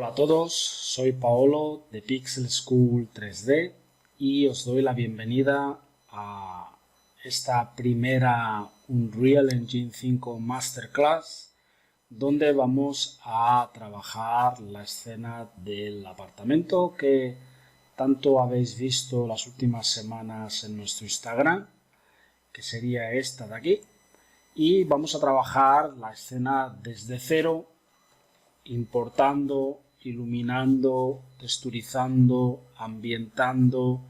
Hola a todos, soy Paolo de Pixel School 3D y os doy la bienvenida a esta primera Unreal Engine 5 Masterclass donde vamos a trabajar la escena del apartamento que tanto habéis visto las últimas semanas en nuestro Instagram, que sería esta de aquí, y vamos a trabajar la escena desde cero, importando, iluminando, texturizando, ambientando,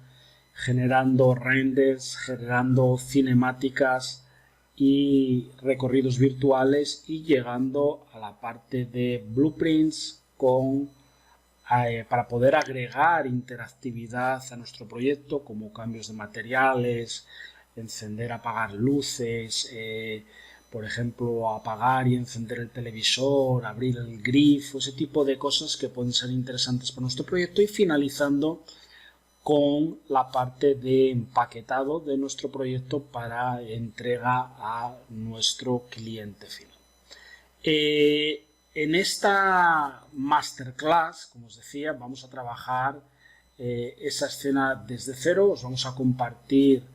generando renders, generando cinemáticas y recorridos virtuales y llegando a la parte de blueprints para poder agregar interactividad a nuestro proyecto, como cambios de materiales, encender, apagar luces, por ejemplo, apagar y encender el televisor, abrir el grifo, ese tipo de cosas que pueden ser interesantes para nuestro proyecto, y finalizando con la parte de empaquetado de nuestro proyecto para entrega a nuestro cliente final. En esta masterclass, como os decía, vamos a trabajar esa escena desde cero. Os vamos a compartir,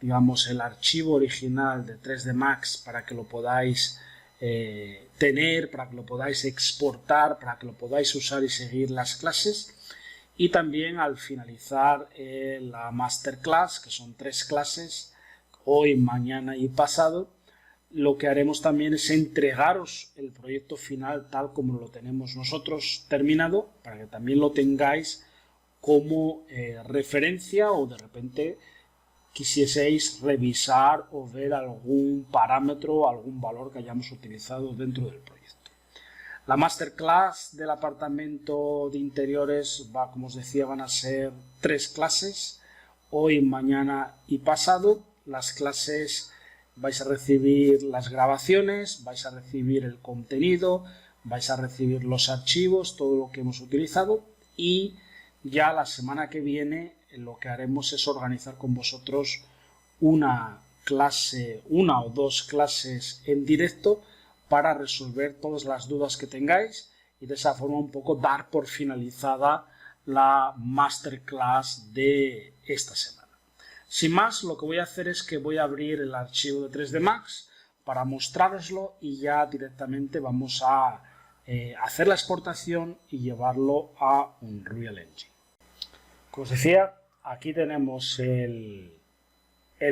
digamos, el archivo original de 3D Max para que lo podáis tener, para que lo podáis exportar, para que lo podáis usar y seguir las clases. Y también al finalizar la masterclass, que son 3 clases, hoy, mañana y pasado, lo que haremos también es entregaros el proyecto final tal como lo tenemos nosotros terminado, para que también lo tengáis como referencia, o de repente quisieseis revisar o ver algún parámetro, algún valor que hayamos utilizado dentro del proyecto. La masterclass del apartamento de interiores como os decía, van a ser 3 clases, hoy, mañana y pasado. Las clases vais a recibir las grabaciones, vais a recibir el contenido, vais a recibir los archivos, todo lo que hemos utilizado, y ya la semana que viene lo que haremos es organizar con vosotros una o dos clases en directo para resolver todas las dudas que tengáis y de esa forma un poco dar por finalizada la masterclass de esta semana. Sin más, lo que voy a hacer es que voy a abrir el archivo de 3D Max para mostrároslo y ya directamente vamos a hacer la exportación y llevarlo a Unreal Engine. Como os decía, aquí tenemos el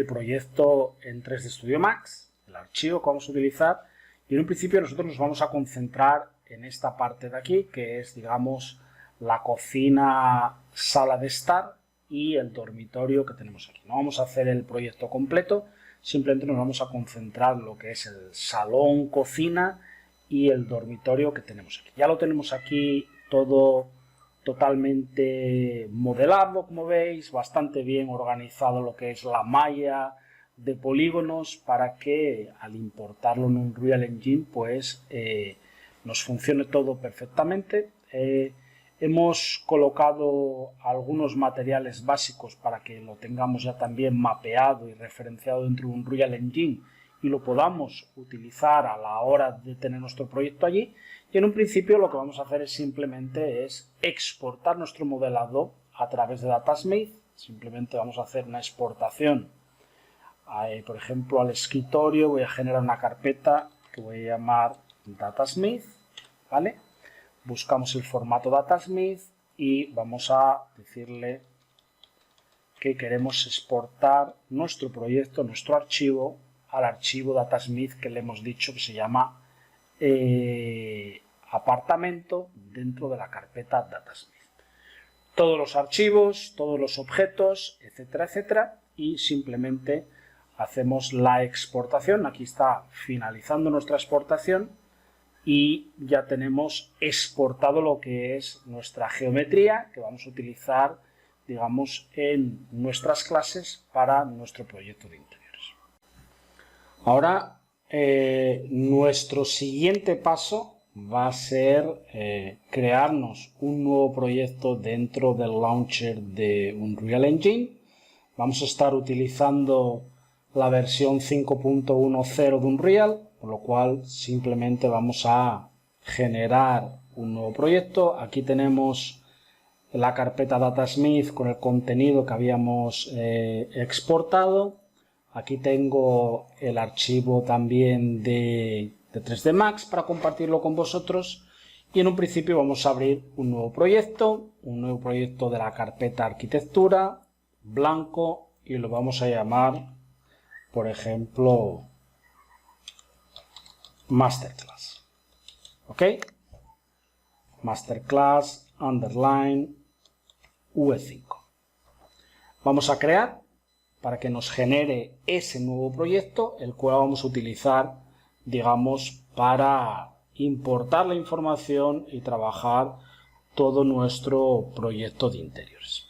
proyecto en 3D Studio Max, el archivo que vamos a utilizar, y en un principio nosotros nos vamos a concentrar en esta parte de aquí, que es, digamos, la cocina, sala de estar y el dormitorio que tenemos aquí. No vamos a hacer el proyecto completo, simplemente nos vamos a concentrar en lo que es el salón, cocina y el dormitorio que tenemos aquí. Ya lo tenemos aquí todo totalmente modelado, como veis, bastante bien organizado lo que es la malla de polígonos para que al importarlo en Unreal Engine pues nos funcione todo perfectamente. Hemos colocado algunos materiales básicos para que lo tengamos ya también mapeado y referenciado dentro de Unreal Engine y lo podamos utilizar a la hora de tener nuestro proyecto allí. Y en un principio lo que vamos a hacer es simplemente exportar nuestro modelado a través de Datasmith. Simplemente vamos a hacer una exportación, por ejemplo, al escritorio. Voy a generar una carpeta que voy a llamar Datasmith, ¿vale? Buscamos el formato Datasmith y vamos a decirle que queremos exportar nuestro proyecto, nuestro archivo, al archivo Datasmith que le hemos dicho que se llama apartamento dentro de la carpeta Datasmith. Todos los archivos, todos los objetos, etcétera, etcétera, y simplemente hacemos la exportación. Aquí está finalizando nuestra exportación y ya tenemos exportado lo que es nuestra geometría que vamos a utilizar, digamos, en nuestras clases para nuestro proyecto de interiores. Ahora nuestro siguiente paso va a ser crearnos un nuevo proyecto dentro del launcher de Unreal Engine. Vamos a estar utilizando la versión 5.10 de Unreal, por lo cual simplemente vamos a generar un nuevo proyecto. Aquí tenemos la carpeta Datasmith con el contenido que habíamos exportado. Aquí tengo el archivo también de 3D Max para compartirlo con vosotros. Y en un principio vamos a abrir un nuevo proyecto de la carpeta Arquitectura, blanco, y lo vamos a llamar, por ejemplo, Masterclass. ¿Ok? Masterclass, underline, V5. Vamos a crear para que nos genere ese nuevo proyecto, el cual vamos a utilizar, digamos, para importar la información y trabajar todo nuestro proyecto de interiores.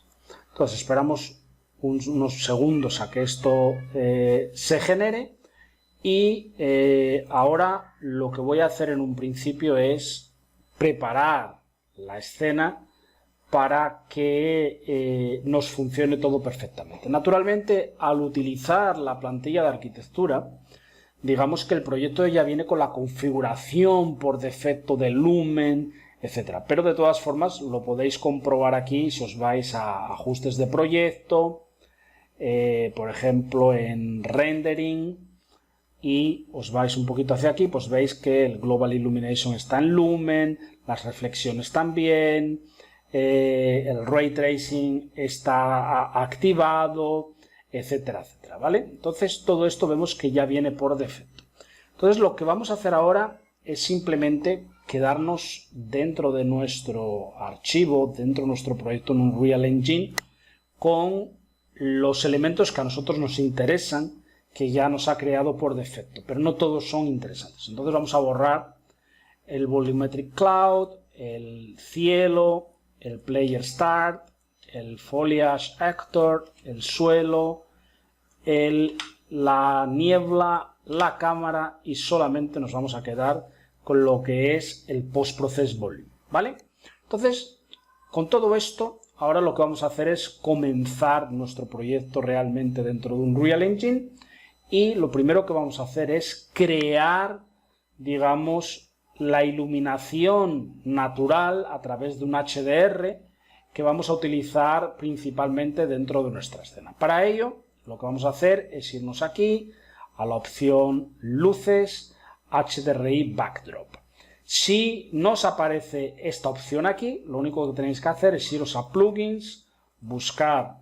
Entonces esperamos unos segundos a que esto se genere y ahora lo que voy a hacer en un principio es preparar la escena para que nos funcione todo perfectamente. Naturalmente, al utilizar la plantilla de arquitectura, digamos que el proyecto ya viene con la configuración por defecto de Lumen, etcétera. Pero de todas formas lo podéis comprobar aquí si os vais a ajustes de proyecto, por ejemplo en rendering, y os vais un poquito hacia aquí, pues veis que el Global Illumination está en Lumen, las reflexiones también, el Ray Tracing está activado, etcétera, etcétera, ¿vale? Entonces todo esto vemos que ya viene por defecto. Entonces lo que vamos a hacer ahora es simplemente quedarnos dentro de nuestro archivo, dentro de nuestro proyecto en Unreal Engine, con los elementos que a nosotros nos interesan, que ya nos ha creado por defecto, pero no todos son interesantes. Entonces vamos a borrar el Volumetric Cloud, el cielo, el Player Start, el Foliage Actor, el suelo, la niebla, la cámara, y solamente nos vamos a quedar con lo que es el Post Process Volume, ¿vale? Entonces, con todo esto, ahora lo que vamos a hacer es comenzar nuestro proyecto realmente dentro de Unreal Engine, y lo primero que vamos a hacer es crear, digamos, la iluminación natural a través de un HDR que vamos a utilizar principalmente dentro de nuestra escena. Para ello, lo que vamos a hacer es irnos aquí a la opción Luces, HDRI Backdrop. Si no os aparece esta opción aquí, lo único que tenéis que hacer es iros a Plugins, buscar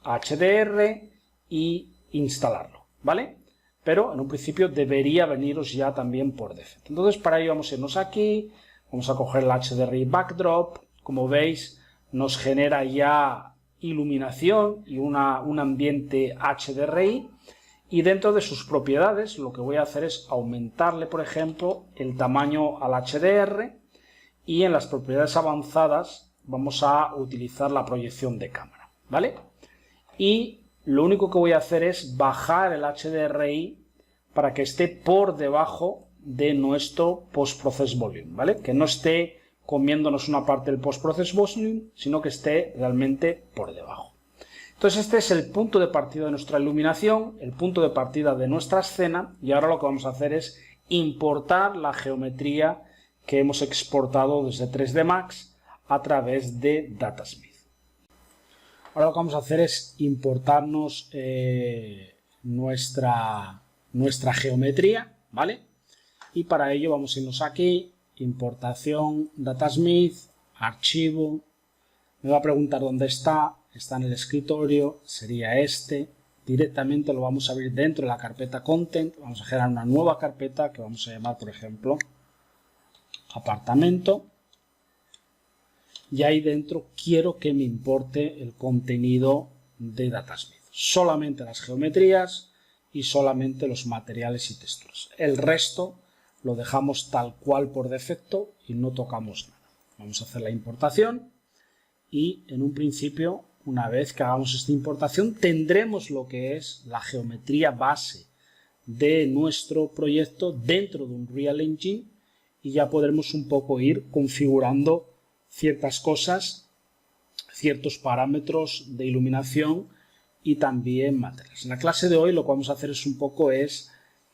HDR y instalarlo, ¿vale? Pero en un principio debería veniros ya también por defecto. Entonces para ello vamos a irnos aquí, vamos a coger el HDRI Backdrop. Como veis, nos genera ya iluminación y un ambiente HDRI, y dentro de sus propiedades lo que voy a hacer es aumentarle, por ejemplo, el tamaño al HDR, y en las propiedades avanzadas vamos a utilizar la proyección de cámara, ¿vale? Y lo único que voy a hacer es bajar el HDRI para que esté por debajo de nuestro Post Process Volume, ¿vale? Que no esté comiéndonos una parte del Post Process Volume, sino que esté realmente por debajo. Entonces este es el punto de partida de nuestra iluminación, el punto de partida de nuestra escena, y ahora lo que vamos a hacer es importar la geometría que hemos exportado desde 3D Max a través de Datasmith. Ahora lo que vamos a hacer es importarnos nuestra geometría, ¿vale? Y para ello vamos a irnos aquí, importación, Datasmith, archivo. Me va a preguntar dónde está en el escritorio, sería este. Directamente lo vamos a abrir dentro de la carpeta Content. Vamos a generar una nueva carpeta que vamos a llamar, por ejemplo, apartamento. Y ahí dentro quiero que me importe el contenido de Datasmith. Solamente las geometrías y solamente los materiales y texturas. El resto lo dejamos tal cual por defecto y no tocamos nada. Vamos a hacer la importación y en un principio, una vez que hagamos esta importación, tendremos lo que es la geometría base de nuestro proyecto dentro de Unreal Engine, y ya podremos un poco ir configurando ciertas cosas, ciertos parámetros de iluminación y también materiales. En la clase de hoy lo que vamos a hacer es un poco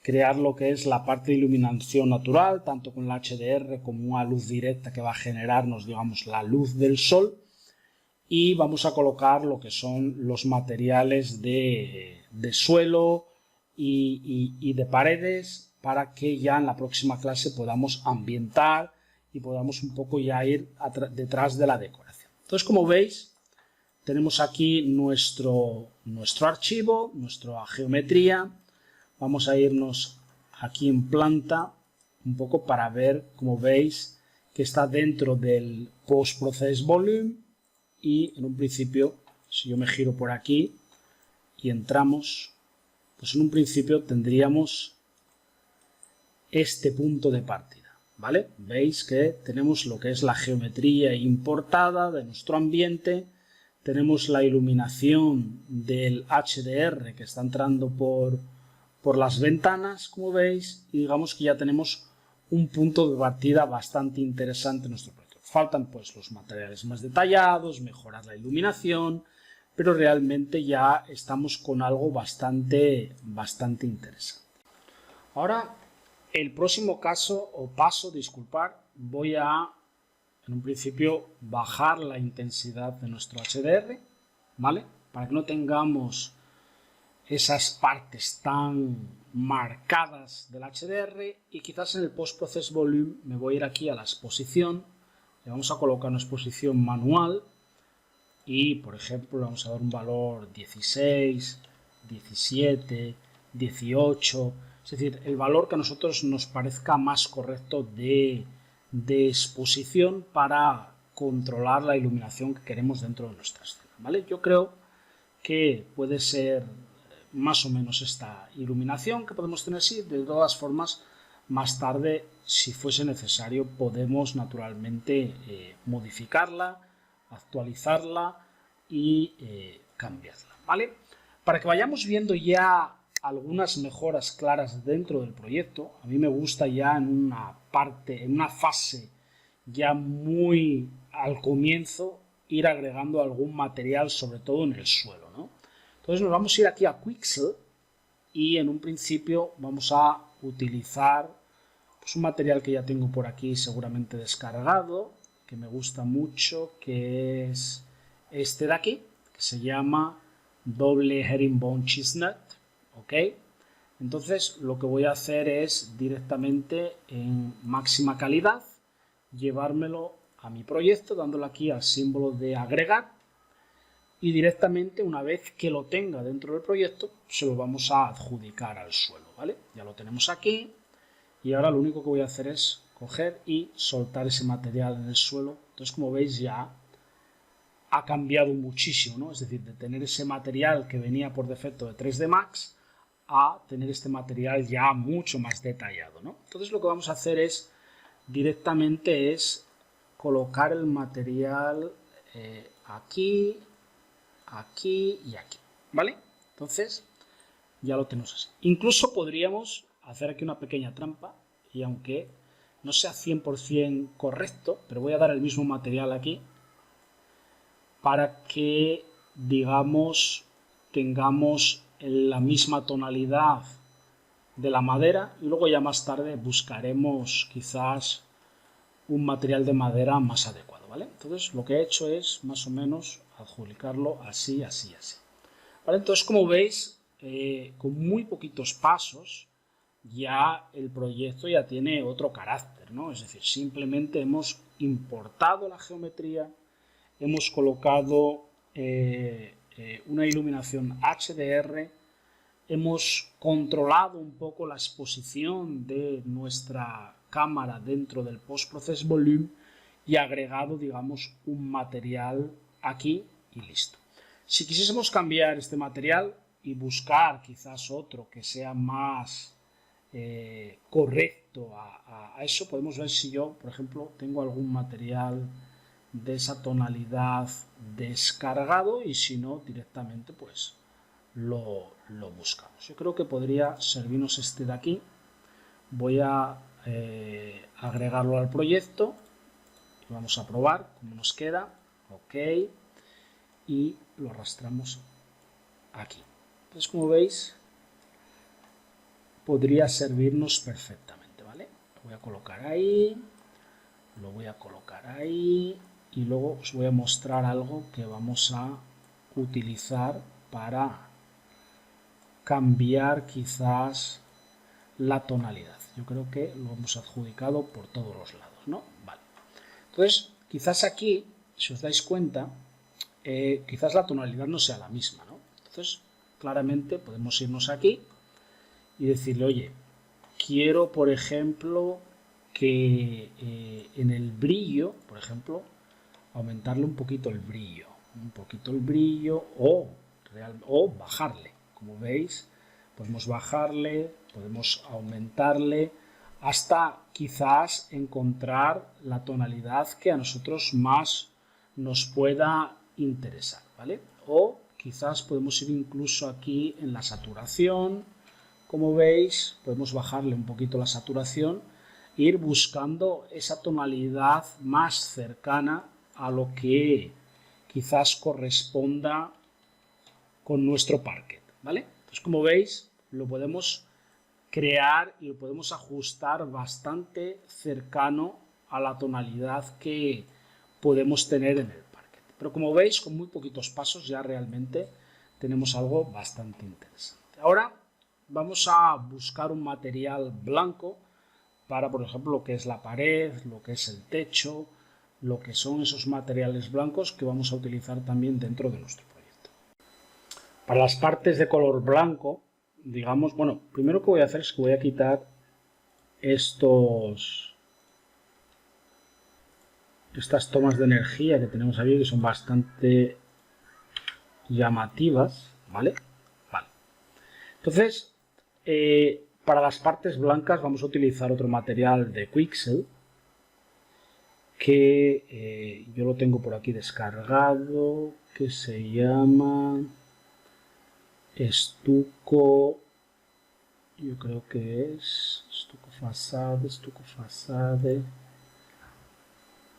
crear lo que es la parte de iluminación natural, tanto con la HDR como una luz directa que va a generarnos, digamos, la luz del sol. Y vamos a colocar lo que son los materiales de suelo y de paredes para que ya en la próxima clase podamos ambientar y podamos un poco ya ir detrás de la decoración. Entonces, como veis, tenemos aquí nuestro archivo, nuestra geometría. Vamos a irnos aquí en planta un poco para ver, como veis, que está dentro del Post Process Volume. Y en un principio, si yo me giro por aquí y entramos, pues en un principio tendríamos este punto de partida, ¿vale? Veis que tenemos lo que es la geometría importada de nuestro ambiente, tenemos la iluminación del HDR que está entrando por las ventanas, como veis, y digamos que ya tenemos un punto de partida bastante interesante en nuestro proyecto. Faltan pues los materiales más detallados, mejorar la iluminación, pero realmente ya estamos con algo bastante interesante. Ahora, el próximo paso, disculpar, voy a, en un principio, bajar la intensidad de nuestro HDR, ¿vale? Para que no tengamos esas partes tan marcadas del HDR, y quizás en el Post Process Volume me voy a ir aquí a la exposición. Le vamos a colocar una exposición manual y, por ejemplo, le vamos a dar un valor 16, 17, 18, es decir, el valor que a nosotros nos parezca más correcto de exposición para controlar la iluminación que queremos dentro de nuestra escena, ¿vale? Yo creo que puede ser más o menos esta iluminación que podemos tener, sí. De todas formas, más tarde, si fuese necesario, podemos naturalmente modificarla, actualizarla y cambiarla, ¿vale? Para que vayamos viendo ya algunas mejoras claras dentro del proyecto, a mí me gusta ya en una fase ya muy al comienzo, ir agregando algún material, sobre todo en el suelo, ¿no? Entonces nos vamos a ir aquí a Quixel y en un principio vamos a utilizar pues un material que ya tengo por aquí seguramente descargado, que me gusta mucho, que es este de aquí, que se llama Double Herringbone Chestnut, ¿ok? Entonces lo que voy a hacer es directamente en máxima calidad llevármelo a mi proyecto, dándole aquí al símbolo de agregar, y directamente, una vez que lo tenga dentro del proyecto, se lo vamos a adjudicar al suelo, ¿vale? Ya lo tenemos aquí y ahora lo único que voy a hacer es coger y soltar ese material en el suelo. Entonces, como veis, ya ha cambiado muchísimo, ¿no? Es decir, de tener ese material que venía por defecto de 3D Max a tener este material ya mucho más detallado, ¿no? Entonces, lo que vamos a hacer es directamente colocar el material aquí, aquí y aquí, ¿vale? Entonces ya lo tenemos así. Incluso podríamos hacer aquí una pequeña trampa, y aunque no sea 100% correcto, pero voy a dar el mismo material aquí para que, digamos, tengamos la misma tonalidad de la madera, y luego ya más tarde buscaremos quizás un material de madera más adecuado, ¿vale? Entonces lo que he hecho es más o menos adjudicarlo así, así, así. ¿Vale? Entonces, como veis, con muy poquitos pasos ya el proyecto ya tiene otro carácter, ¿no? Es decir, simplemente hemos importado la geometría, hemos colocado una iluminación HDR, hemos controlado un poco la exposición de nuestra cámara dentro del Post Process Volume y agregado, digamos, un material aquí y listo. Si quisiésemos cambiar este material y buscar quizás otro que sea más correcto a eso, podemos ver si yo, por ejemplo, tengo algún material de esa tonalidad descargado, y si no, directamente pues lo buscamos. Yo creo que podría servirnos este de aquí. Voy a agregarlo al proyecto y vamos a probar cómo nos queda. Ok, y lo arrastramos aquí. Entonces, como veis, podría servirnos perfectamente, ¿vale? Lo voy a colocar ahí, lo voy a colocar ahí y luego os voy a mostrar algo que vamos a utilizar para cambiar quizás la tonalidad. Yo creo que lo hemos adjudicado por todos los lados, ¿no? Vale. Entonces, quizás aquí, si os dais cuenta, quizás la tonalidad no sea la misma, ¿no? Entonces, claramente podemos irnos aquí y decirle, oye, quiero, por ejemplo, que en el brillo, por ejemplo, aumentarle un poquito el brillo, o bajarle. Como veis, podemos bajarle, podemos aumentarle, hasta quizás encontrar la tonalidad que a nosotros más nos pueda interesar, ¿vale? O quizás podemos ir incluso aquí en la saturación. Como veis, podemos bajarle un poquito la saturación e ir buscando esa tonalidad más cercana a lo que quizás corresponda con nuestro parquet, ¿vale? Entonces, como veis, lo podemos crear y lo podemos ajustar bastante cercano a la tonalidad que podemos tener en el parquet. Pero como veis, con muy poquitos pasos ya realmente tenemos algo bastante interesante. Ahora vamos a buscar un material blanco para, por ejemplo, lo que es la pared, lo que es el techo, lo que son esos materiales blancos que vamos a utilizar también dentro de nuestro proyecto. Para las partes de color blanco, digamos, bueno, primero que voy a hacer es que voy a quitar estas tomas de energía que tenemos aquí, que son bastante llamativas, ¿vale? Vale. Entonces, para las partes blancas vamos a utilizar otro material de Quixel, que yo lo tengo por aquí descargado, que se llama estuco, yo creo que es estuco facade,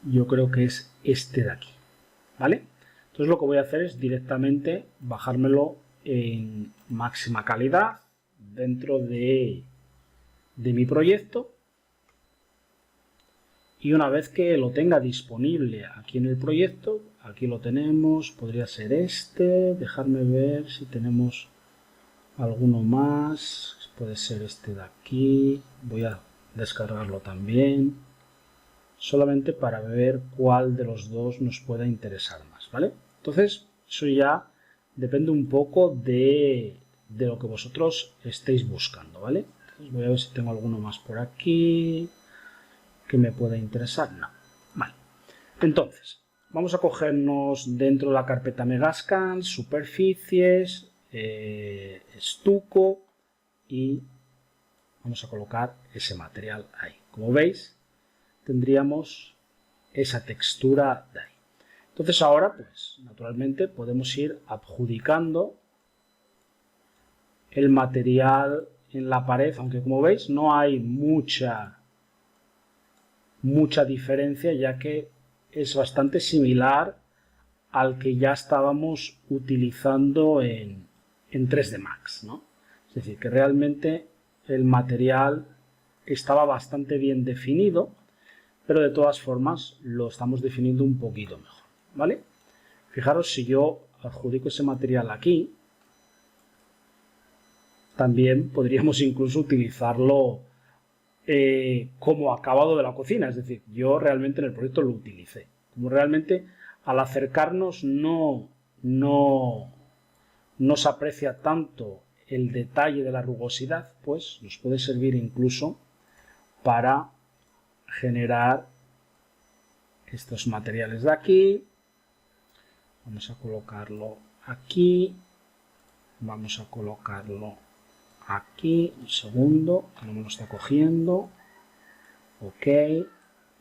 yo creo que es este de aquí, ¿vale? Entonces lo que voy a hacer es directamente bajármelo en máxima calidad dentro de mi proyecto, y una vez que lo tenga disponible aquí en el proyecto, aquí lo tenemos, podría ser este, dejarme ver si tenemos alguno más, puede ser este de aquí, voy a descargarlo también, solamente para ver cuál de los dos nos pueda interesar más, ¿vale? Entonces, eso ya depende un poco de lo que vosotros estéis buscando, ¿vale? Entonces voy a ver si tengo alguno más por aquí que me pueda interesar. No. Vale. Entonces, vamos a cogernos dentro de la carpeta Megascan, superficies, estuco, y vamos a colocar ese material ahí. Como veis, tendríamos esa textura de ahí. Entonces ahora, pues, naturalmente podemos ir adjudicando el material en la pared, aunque como veis no hay mucha diferencia, ya que es bastante similar al que ya estábamos utilizando en 3D Max, ¿no? Es decir, que realmente el material estaba bastante bien definido, pero de todas formas lo estamos definiendo un poquito mejor, ¿vale? Fijaros, si yo adjudico ese material aquí, también podríamos incluso utilizarlo como acabado de la cocina, es decir, yo realmente en el proyecto lo utilicé. Como realmente al acercarnos no se aprecia tanto el detalle de la rugosidad, pues nos puede servir incluso para generar estos materiales de aquí. Vamos a colocarlo aquí, vamos a colocarlo aquí, un segundo, que no me lo está cogiendo, ok,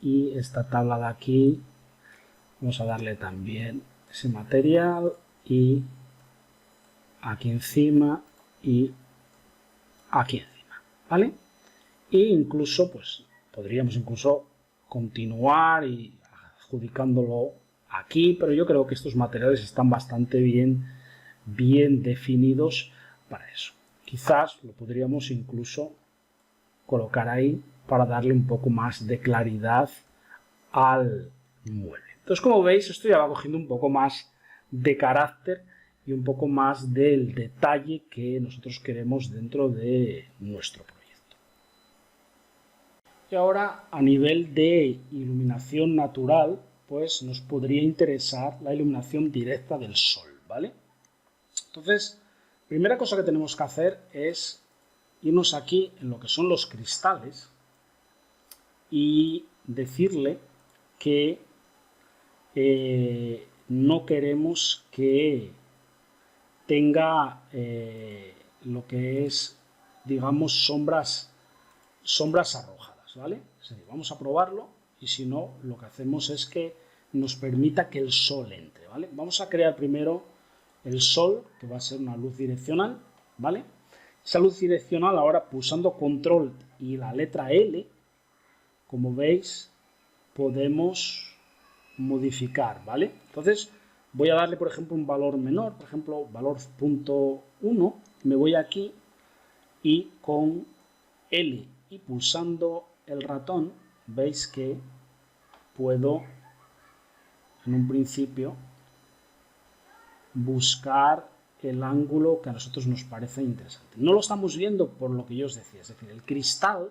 y esta tabla de aquí vamos a darle también ese material, y aquí encima y aquí encima, ¿vale? E incluso, pues, podríamos incluso continuar y adjudicándolo aquí, pero yo creo que estos materiales están bastante bien definidos para eso. quizás lo podríamos incluso colocar ahí para darle un poco más de claridad al mueble. Entonces, como veis, esto ya va cogiendo un poco más de carácter y un poco más del detalle que nosotros queremos dentro de nuestro proyecto. Y ahora, a nivel de iluminación natural, pues nos podría interesar la iluminación directa del sol, ¿vale? Entonces, primera cosa que tenemos que hacer es irnos aquí en lo que son los cristales y decirle que no queremos que tenga lo que es, digamos, sombras arrojadas, ¿vale? Es decir, vamos a probarlo y si no, lo que hacemos es que nos permita que el sol entre, ¿vale? Vamos a crear primero el sol, que va a ser una luz direccional, ¿vale? Esa luz direccional, ahora pulsando control y la letra L, como veis, podemos modificar, ¿vale? Entonces, voy a darle, por ejemplo, un valor menor, por ejemplo, valor 0.1, me voy aquí y con L y pulsando el ratón, veis que puedo, en un principio, buscar el ángulo que a nosotros nos parece interesante. No lo estamos viendo por lo que yo os decía, es decir, el cristal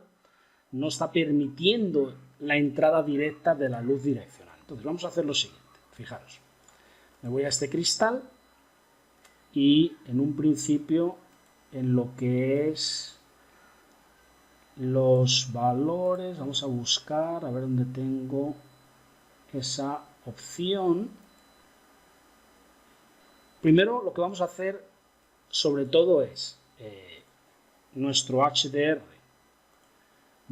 no está permitiendo la entrada directa de la luz direccional. Entonces vamos a hacer lo siguiente, fijaros, me voy a este cristal y en un principio en lo que es los valores, vamos a buscar, a ver dónde tengo esa opción. Primero lo que vamos a hacer sobre todo es nuestro HDR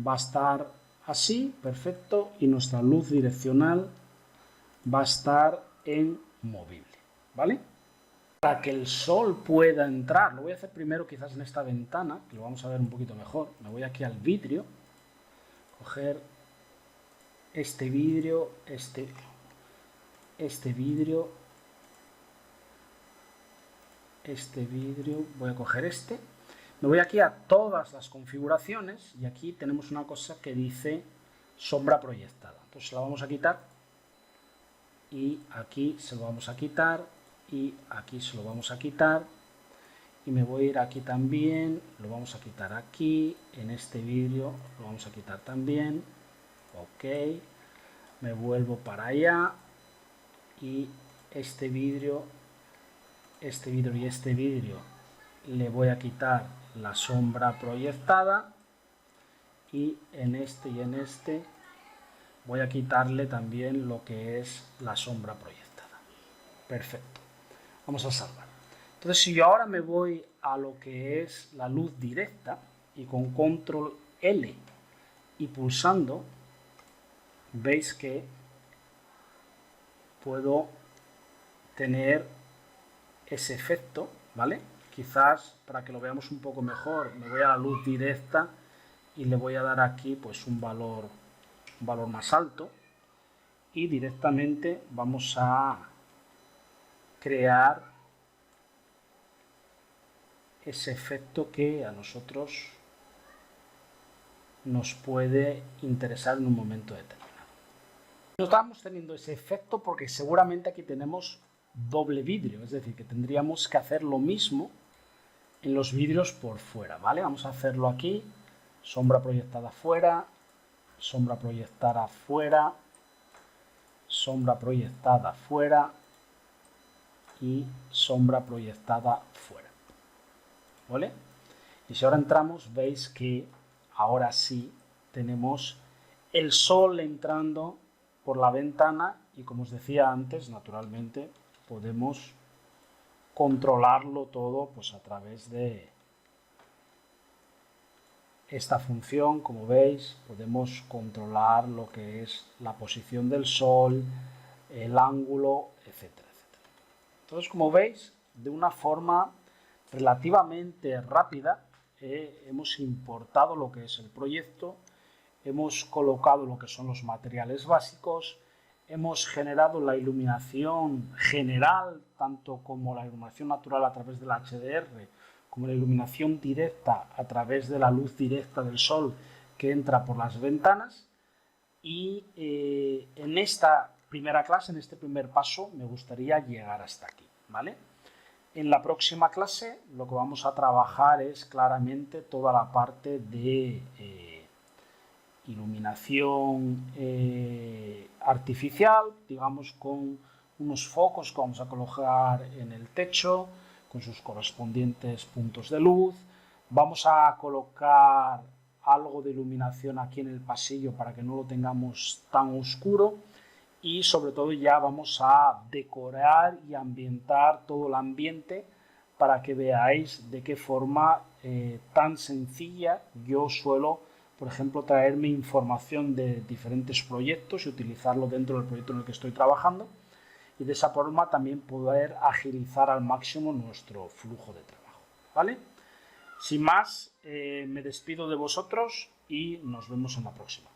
va a estar así, perfecto, y nuestra luz direccional va a estar en movible, ¿vale? Para que el sol pueda entrar, lo voy a hacer primero quizás en esta ventana, que lo vamos a ver un poquito mejor. Me voy aquí al vidrio, coger este vidrio, este vidrio, voy a coger este. Me voy aquí a todas las configuraciones y aquí tenemos una cosa que dice sombra proyectada. Entonces la vamos a quitar y aquí se lo vamos a quitar y aquí se lo vamos a quitar y me voy a ir aquí también, lo vamos a quitar aquí, en este vídeo lo vamos a quitar también, ok, me vuelvo para allá y este vidrio y este vidrio le voy a quitar la sombra proyectada y en este voy a quitarle también lo que es la sombra proyectada. Perfecto. Vamos a salvar. Entonces, si yo ahora me voy a lo que es la luz directa y con control L y pulsando, veis que puedo tener ese efecto, ¿vale? Quizás para que lo veamos un poco mejor, me voy a la luz directa y le voy a dar aquí pues un valor más alto y directamente vamos a crear ese efecto que a nosotros nos puede interesar en un momento determinado. No estamos teniendo ese efecto porque seguramente aquí tenemos doble vidrio, es decir, que tendríamos que hacer lo mismo en los vidrios por fuera, ¿vale? Vamos a hacerlo aquí, sombra proyectada fuera, sombra proyectada fuera, sombra proyectada fuera y sombra proyectada fuera, ¿vale? Y si ahora entramos, veis que ahora sí tenemos el sol entrando por la ventana y, como os decía antes, naturalmente podemos controlarlo todo pues a través de esta función. Como veis, podemos controlar lo que es la posición del sol, el ángulo, etcétera, etcétera. Entonces, como veis, de una forma relativamente rápida hemos importado lo que es el proyecto, hemos colocado lo que son los materiales básicos, hemos generado la iluminación general, tanto como la iluminación natural a través del HDR, como la iluminación directa a través de la luz directa del sol que entra por las ventanas. Y en esta primera clase, en este primer paso, me gustaría llegar hasta aquí, ¿vale? En la próxima clase lo que vamos a trabajar es claramente toda la parte de iluminación artificial, digamos con unos focos que vamos a colocar en el techo, con sus correspondientes puntos de luz. Vamos a colocar algo de iluminación aquí en el pasillo para que no lo tengamos tan oscuro y sobre todo ya vamos a decorar y ambientar todo el ambiente para que veáis de qué forma tan sencilla yo suelo, por ejemplo, traerme información de diferentes proyectos y utilizarlo dentro del proyecto en el que estoy trabajando y de esa forma también poder agilizar al máximo nuestro flujo de trabajo, ¿vale? Sin más, me despido de vosotros y nos vemos en la próxima.